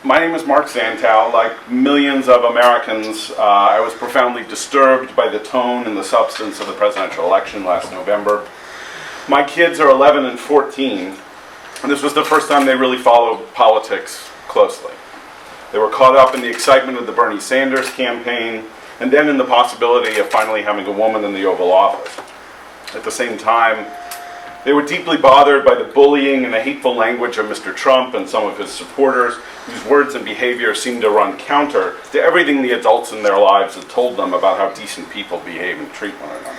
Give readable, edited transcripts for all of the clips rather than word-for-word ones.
My name is Mark Zantow. Like millions of Americans, I was profoundly disturbed by the tone and the substance of the presidential election last November. My kids are 11 and 14, and this was the first time they really followed politics closely. They were caught up in the excitement of the Bernie Sanders campaign, and then in the possibility of finally having a woman in the Oval Office. At the same time, they were deeply bothered by the bullying and the hateful language of Mr. Trump and some of his supporters, whose words and behavior seemed to run counter to everything the adults in their lives had told them about how decent people behave and treat one another.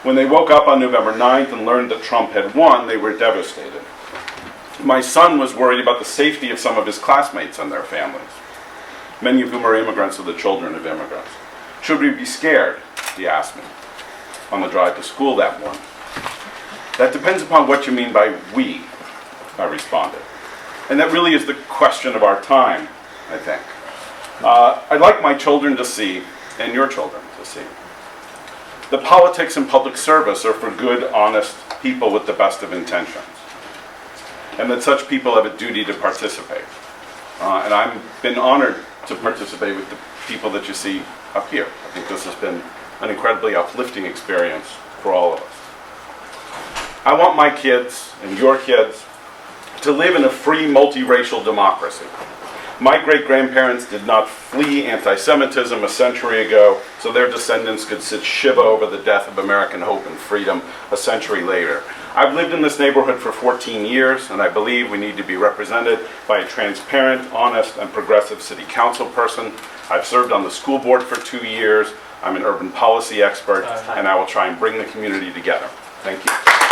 When they woke up on November 9th and learned that Trump had won, they were devastated. My son was worried about the safety of some of his classmates and their families, many of whom are immigrants or the children of immigrants. Should we be scared? He asked me on the drive to school that morning. That depends upon what you mean by we, I responded. And that really is the question of our time, I think. I'd like my children to see, and your children to see, that politics and public service are for good, honest people with the best of intentions, and that such people have a duty to participate. And I've been honored to participate with the people that you see up here. I think this has been an incredibly uplifting experience for all of us. I want my kids and your kids to live in a free, multiracial democracy. My great-grandparents did not flee anti-Semitism a century ago, so their descendants could sit shiva over the death of American hope and freedom a century later. I've lived in this neighborhood for 14 years, and I believe we need to be represented by a transparent, honest, and progressive city council person. I've served on the school board for 2 years. I'm an urban policy expert, and I will try and bring the community together. Thank you.